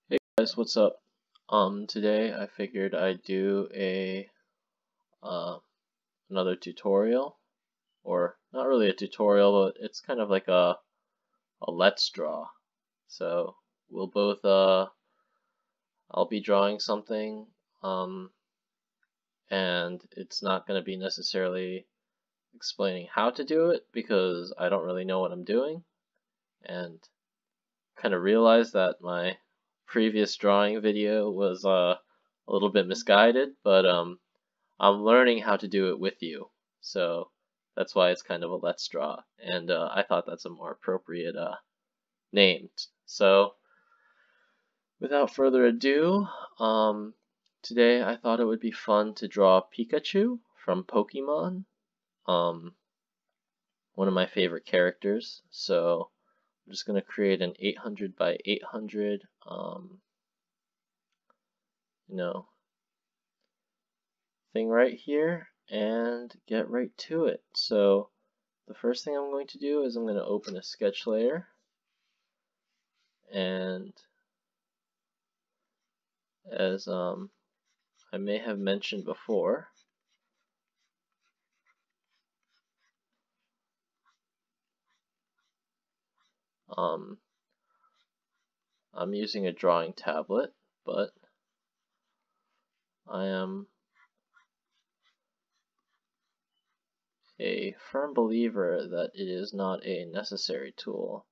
Hey guys, what's up? Today I figured I'd do uh, another tutorial, or not really a tutorial, but it's kind of like a let's draw. So we'll both I'll be drawing something, um, and it's not going to be necessarily explaining how to do it because I don't really know what I'm doing, and kind of realized that my previous drawing video was a little bit misguided, but I'm learning how to do it with you, so that's why it's kind of a let's draw, and I thought that's a more appropriate name. So without further ado, today I thought it would be fun to draw Pikachu from Pokemon, um, one of my favorite characters. So I'm just going to create an 800 by 800, thing right here and get right to it. So the first thing I'm going to do is I'm going to open a sketch layer, and as I may have mentioned before, I'm using a drawing tablet, but I am a firm believer that it is not a necessary tool,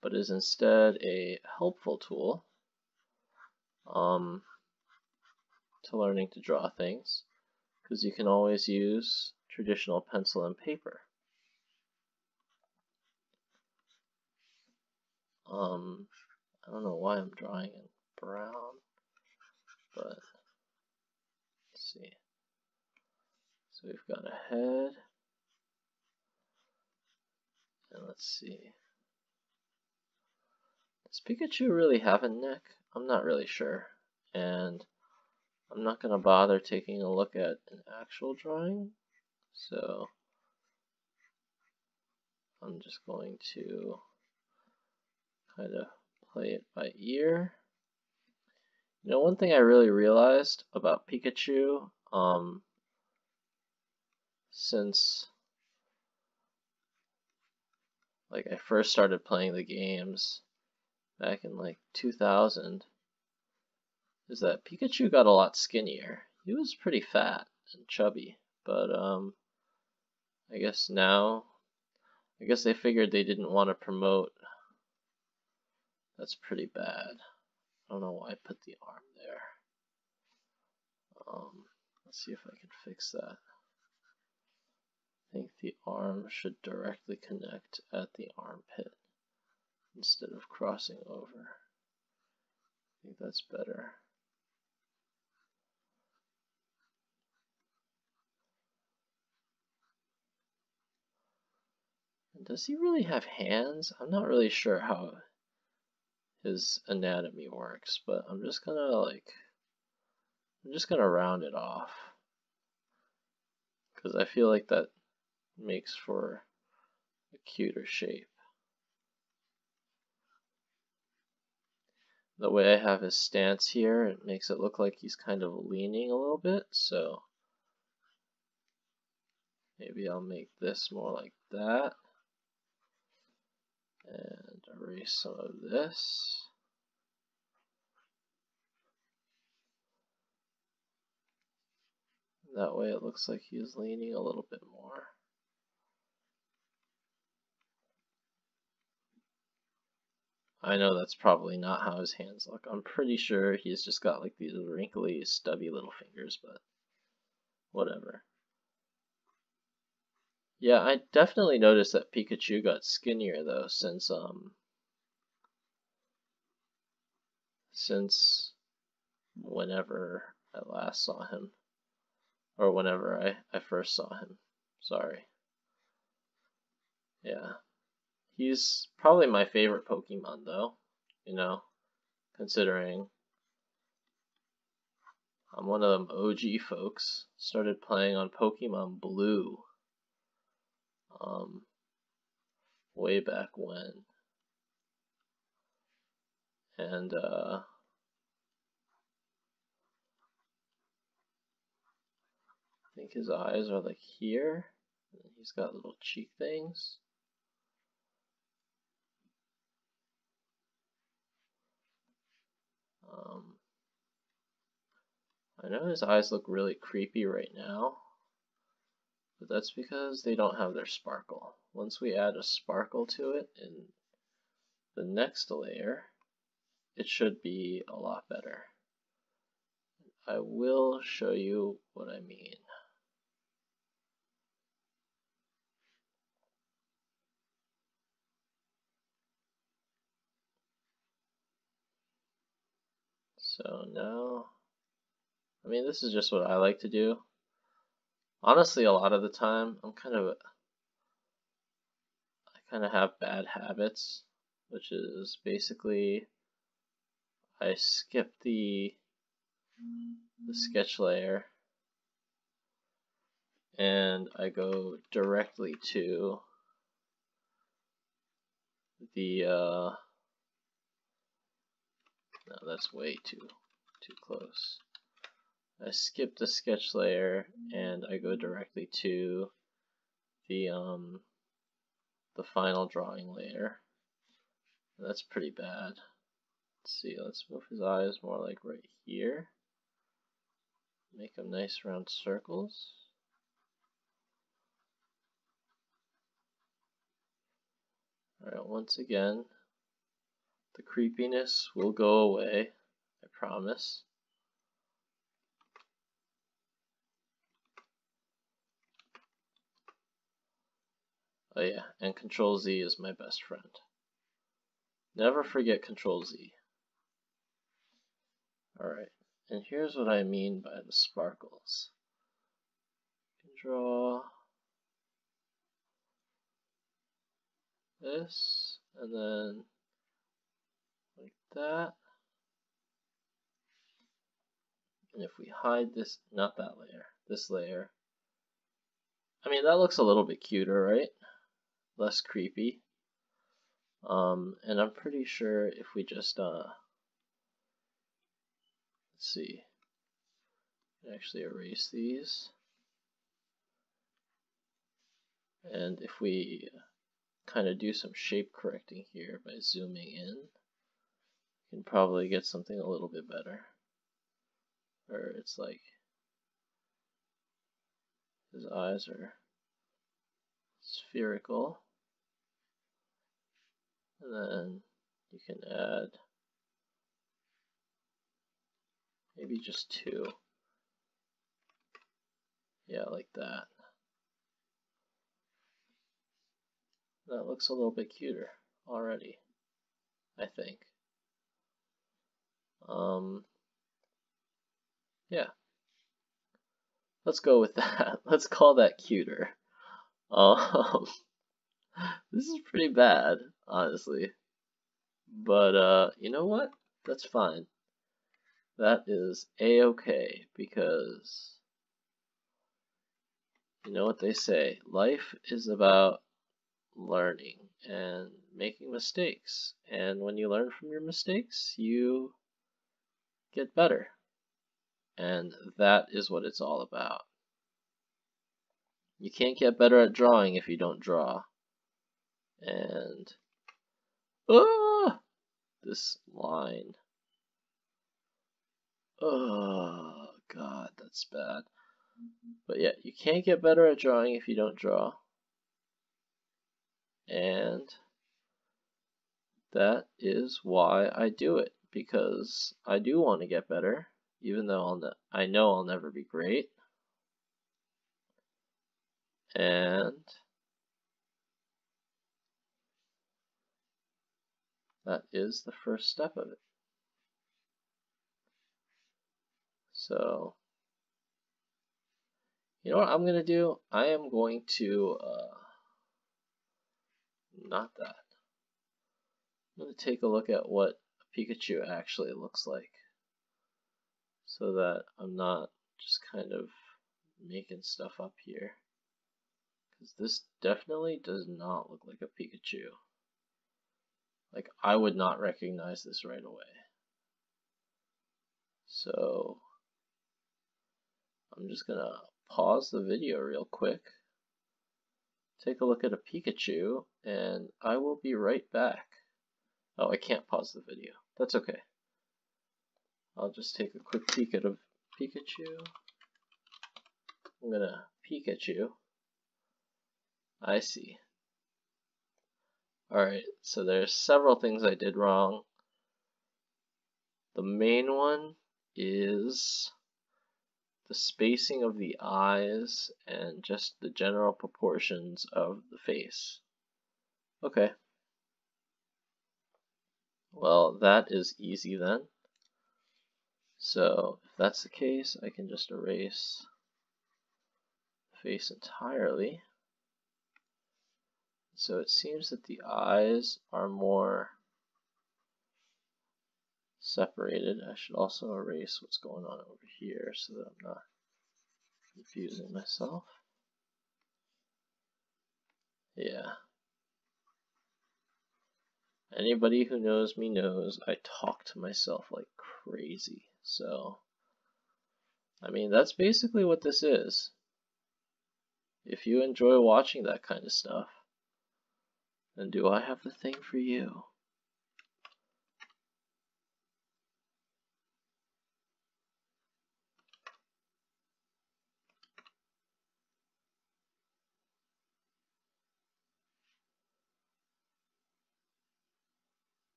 but is instead a helpful tool to learning to draw things, because you can always use traditional pencil and paper. I don't know why I'm drawing in brown, but let's see. So we've got a head, and let's see. Does Pikachu really have a neck? I'm not really sure, and I'm not going to bother taking a look at an actual drawing, so I'm just going to kind of play it by ear. You know, one thing I really realized about Pikachu, since like I first started playing the games back in like 2000, is that Pikachu got a lot skinnier. He was pretty fat and chubby, but I guess they figured they didn't want to promote. That's pretty bad. I don't know why I put the arm there. Let's see if I can fix that. I think the arm should directly connect at the armpit instead of crossing over. I think that's better. And does he really have hands? I'm not really sure how his anatomy works, but I'm just gonna round it off, because I feel like that makes for a cuter shape. The way I have his stance here, it makes it look like he's kind of leaning a little bit, so maybe I'll make this more like that, and erase some of this. That way it looks like he's leaning a little bit more. I know that's probably not how his hands look. I'm pretty sure he's just got like these wrinkly, stubby little fingers, but whatever. Yeah, I definitely noticed that Pikachu got skinnier though since whenever I last saw him, or whenever I first saw him. Sorry. Yeah. He's probably my favorite Pokemon though, considering I'm one of them OG folks. Started playing on Pokemon Blue way back when. And I think his eyes are like here. And he's got little cheek things. I know his eyes look really creepy right now, but that's because they don't have their sparkle. Once we add a sparkle to it in the next layer, it should be a lot better. I will show you what I mean. So now, I mean, this is just what I like to do. Honestly, a lot of the time, I kind of have bad habits, which is basically I skip the sketch layer and I go directly to the no, that's way too close. I skip the sketch layer and I go directly to the final drawing layer. That's pretty bad. Let's see, let's move his eyes more like right here. Make them nice round circles. Alright, once again, the creepiness will go away, I promise. Oh yeah, and Control Z is my best friend. Never forget Control Z. Alright, and here's what I mean by the sparkles. You can draw this, and then like that. And if we hide this, not that layer, this layer, I mean, that looks a little bit cuter, right? Less creepy. And I'm pretty sure if we just, let's see, actually erase these. And if we kind of do some shape correcting here by zooming in, you can probably get something a little bit better. Where it's like his eyes are spherical. And then you can add maybe just two. Yeah, like that. That looks a little bit cuter already, I think. Yeah. Let's go with that. Let's call that cuter. This is pretty bad, honestly. But you know what? That's fine. That is a-okay, because you know what they say, life is about learning and making mistakes. And when you learn from your mistakes, you get better. And that is what it's all about. You can't get better at drawing if you don't draw. And this line. Oh god, that's bad. But yeah, you can't get better at drawing if you don't draw. And that is why I do it, because I do want to get better, even though I know I'll never be great. And that is the first step of it. So, you know what I'm going to do? I am going to, not that. I'm going to take a look at what a Pikachu actually looks like, so that I'm not just kind of making stuff up here. Because this definitely does not look like a Pikachu. Like, I would not recognize this right away. So I'm just gonna pause the video real quick, take a look at a Pikachu, and I will be right back. Oh, I can't pause the video. That's okay. I'll just take a quick peek at a Pikachu. I'm gonna Pikachu. I see. Alright, so there's several things I did wrong. The main one is the spacing of the eyes and just the general proportions of the face. Okay. Well, that is easy then. So if that's the case, I can just erase the face entirely. So it seems that the eyes are more separated. I should also erase what's going on over here so that I'm not confusing myself. Yeah. Anybody who knows me knows I talk to myself like crazy. So, I mean, that's basically what this is. If you enjoy watching that kind of stuff, then do I have the thing for you?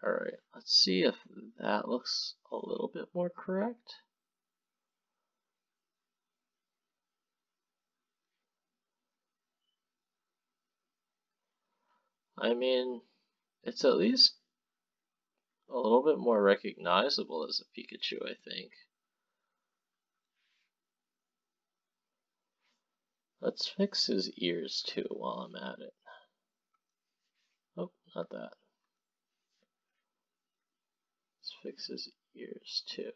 Alright, let's see if that looks a little bit more correct. I mean, it's at least a little bit more recognizable as a Pikachu, I think. Let's fix his ears too while I'm at it. Oh, not that. Let's fix his ears too.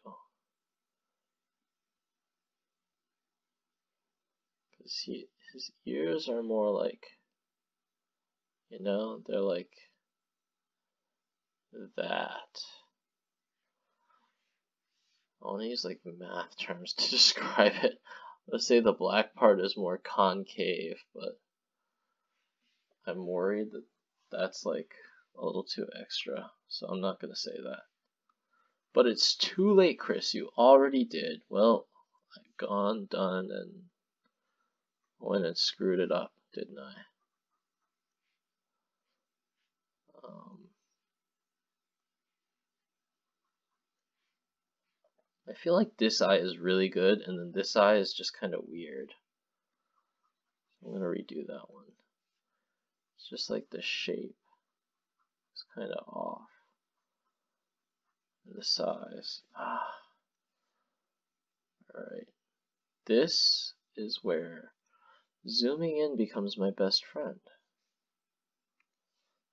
Because his ears are more like, you know, they're like that. I want to use like math terms to describe it. Let's say the black part is more concave, but I'm worried that that's like a little too extra, so I'm not going to say that. But it's too late, Chris. You already did. Well, I've done, and went and screwed it up, didn't I? I feel like this eye is really good, and then this eye is just kind of weird. I'm going to redo that one. It's just like the shape is kind of off. And the size. Alright. This is where zooming in becomes my best friend.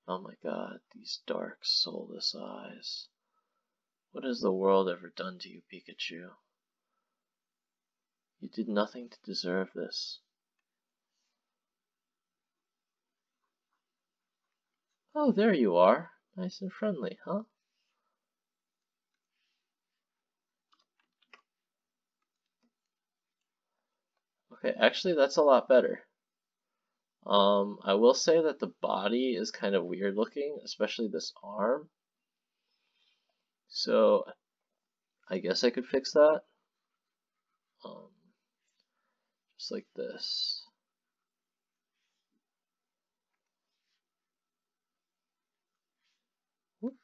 Oh my god, these dark, soulless eyes. What has the world ever done to you, Pikachu? You did nothing to deserve this. Oh, there you are. Nice and friendly, huh? Okay, actually that's a lot better. I will say that the body is kind of weird looking, especially this arm. So I guess I could fix that. Just like this. Whoop.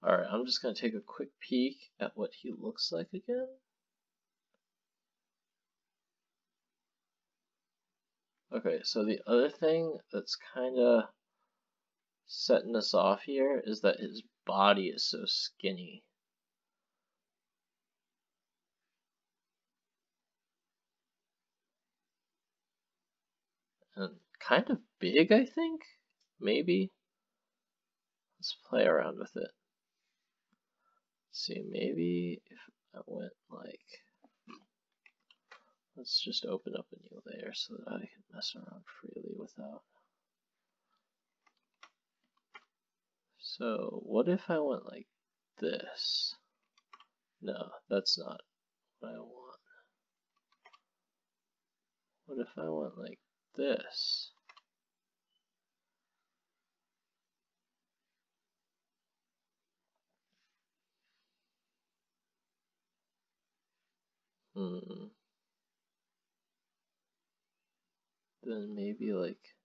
Alright, I'm just going to take a quick peek at what he looks like again. Okay, so the other thing that's kind of setting us off here is that his body is so skinny. And kind of big, I think? Maybe? Let's play around with it. See, maybe if I went like... Let's just open up a new layer so that I can mess around freely without... So, what if I went like this? No, that's not what I want. What if I went like this? Then maybe like...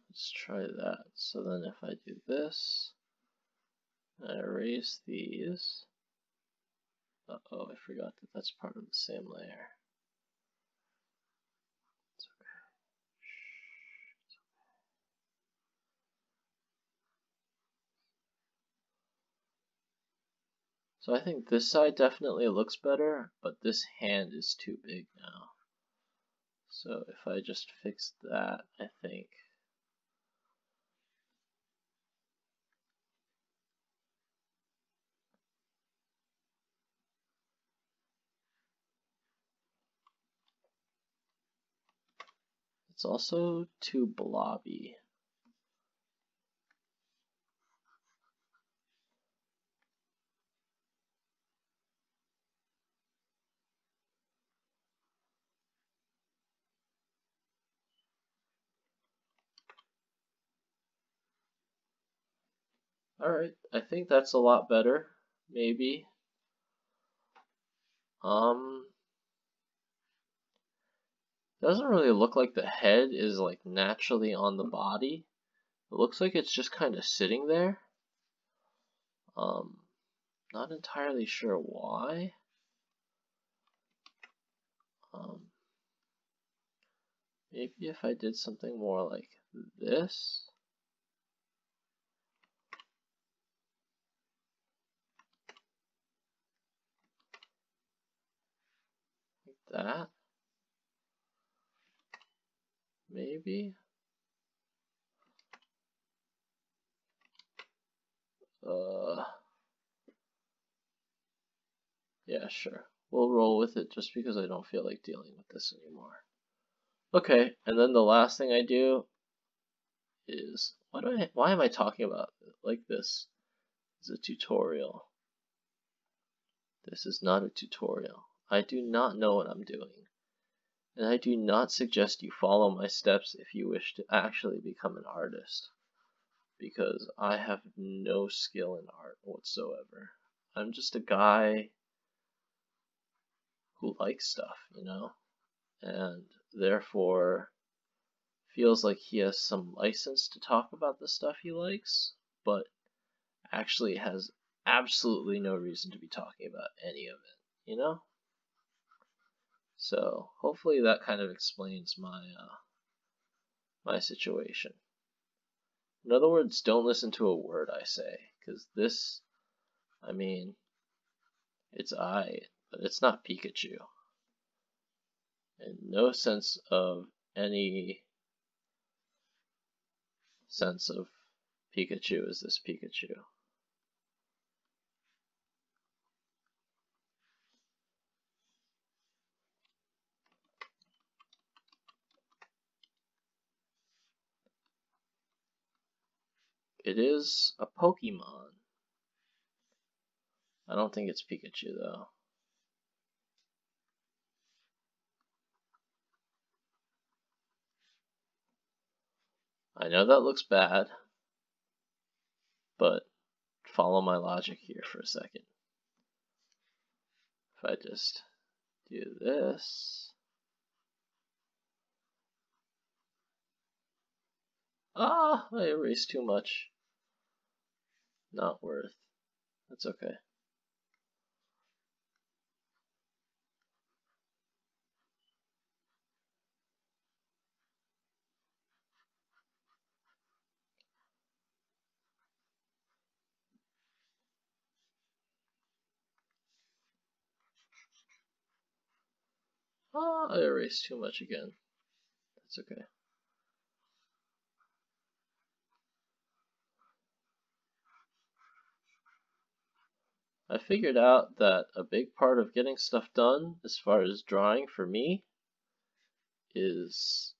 Let's try that. So then if I do this, I erase these. Uh-oh, I forgot that that's part of the same layer. It's okay. It's okay. So I think this side definitely looks better, but this hand is too big now. So if I just fix that, I think. It's also too blobby. Alright, I think that's a lot better, maybe. Doesn't really look like the head is like naturally on the body. It looks like it's just kind of sitting there. Not entirely sure why. Maybe if I did something more like this. Like that. Maybe. Yeah, sure. We'll roll with it just because I don't feel like dealing with this anymore. Okay, and then the last thing I do is, why am I talking about it like this? It's a tutorial. This is not a tutorial. I do not know what I'm doing. And I do not suggest you follow my steps if you wish to actually become an artist. Because I have no skill in art whatsoever. I'm just a guy who likes stuff, you know? And therefore feels like he has some license to talk about the stuff he likes, but actually has absolutely no reason to be talking about any of it, you know? So hopefully that kind of explains my situation. In other words, don't listen to a word I say, because this, I mean, it's I, but it's not Pikachu. In no sense of any sense of Pikachu is this Pikachu. It is a Pokemon. I don't think it's Pikachu though. I know that looks bad, but follow my logic here for a second. If I just do this, Ah, I erased too much. Not worth. That's okay. Ah, I erased too much again. That's okay. I figured out that a big part of getting stuff done, as far as drawing for me, is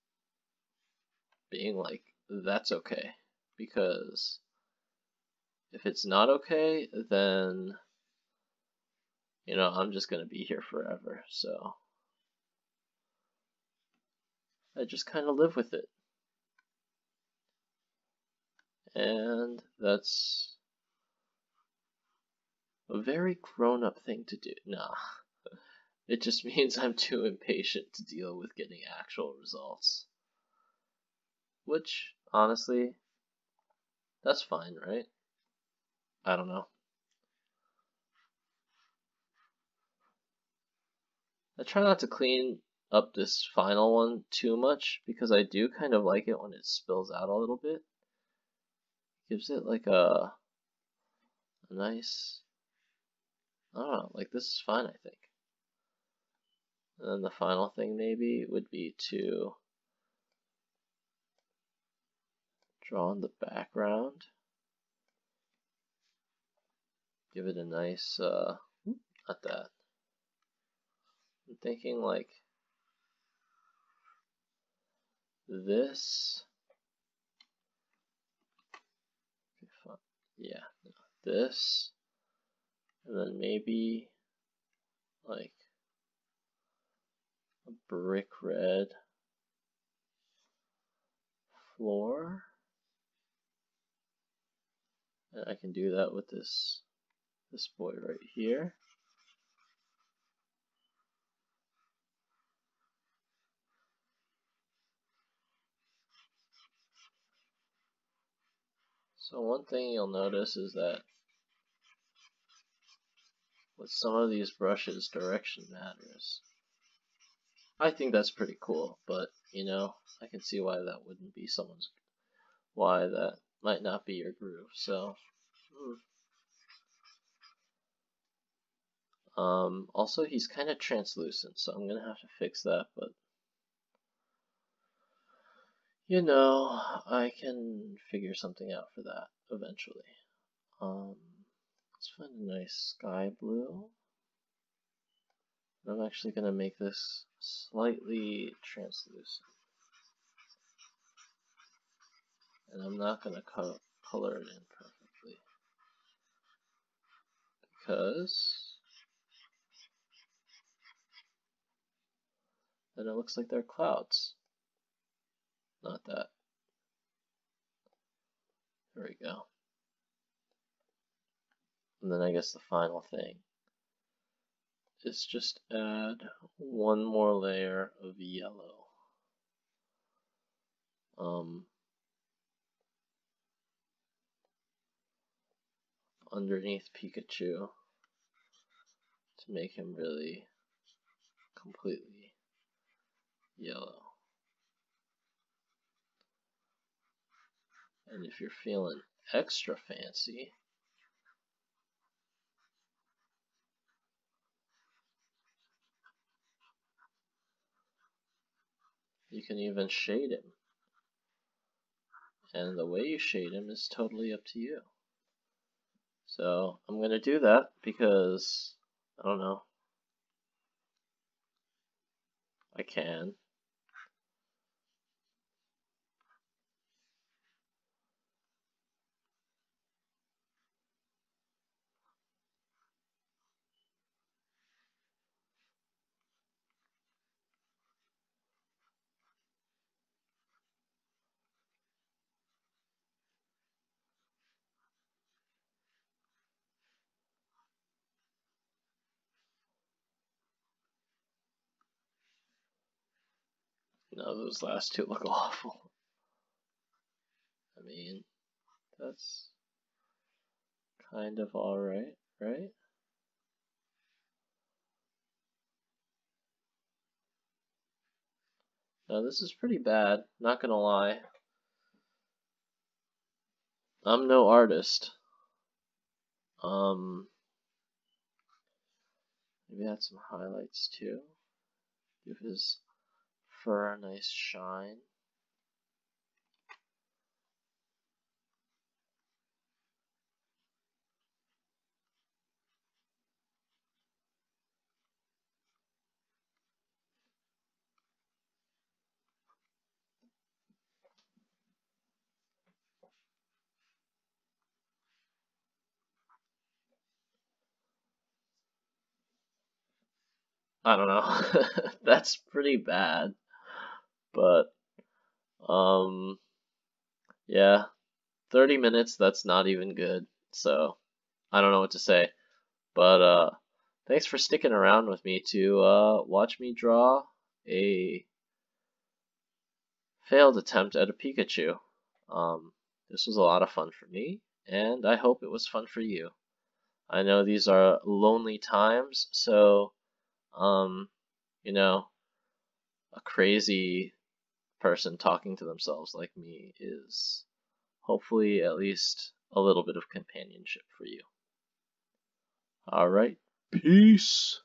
being like, that's okay. Because if it's not okay, then, I'm just gonna be here forever. So I just kind of live with it. And that's a very grown-up thing to do. Nah, it just means I'm too impatient to deal with getting actual results. Which, honestly, that's fine, right? I don't know. I try not to clean up this final one too much because I do kind of like it when it spills out a little bit. Gives it like a nice, I don't know, like this is fine, I think. And then the final thing maybe would be to draw on the background. Give it a nice, not that. I'm thinking like this. Yeah, this. And then maybe like a brick red floor. And I can do that with this boy right here. So one thing you'll notice is that with some of these brushes, direction matters. I think that's pretty cool, but I can see why that wouldn't be why that might not be your groove. So, also he's kind of translucent, so I'm gonna have to fix that, but I can figure something out for that eventually. Let's find a nice sky blue. I'm actually gonna make this slightly translucent. And I'm not going to color it in perfectly because then it looks like they're clouds. Not that. There we go. And then I guess the final thing is just add one more layer of yellow. Underneath Pikachu to make him really completely yellow. And if you're feeling extra fancy, you can even shade him. And the way you shade him is totally up to you. So I'm going to do that because, I don't know, I can. No, those last two look awful. mean, that's kind of alright, right? Now this is pretty bad, not gonna lie. I'm no artist. Maybe add some highlights too. Give his fur a nice shine. I don't know. That's pretty bad. But yeah, 30 minutes, that's not even good. So, I don't know what to say. But thanks for sticking around with me to watch me draw a failed attempt at a Pikachu. This was a lot of fun for me, and I hope it was fun for you. I know these are lonely times, so you know, a crazy person talking to themselves like me is hopefully at least a little bit of companionship for you. Alright, peace!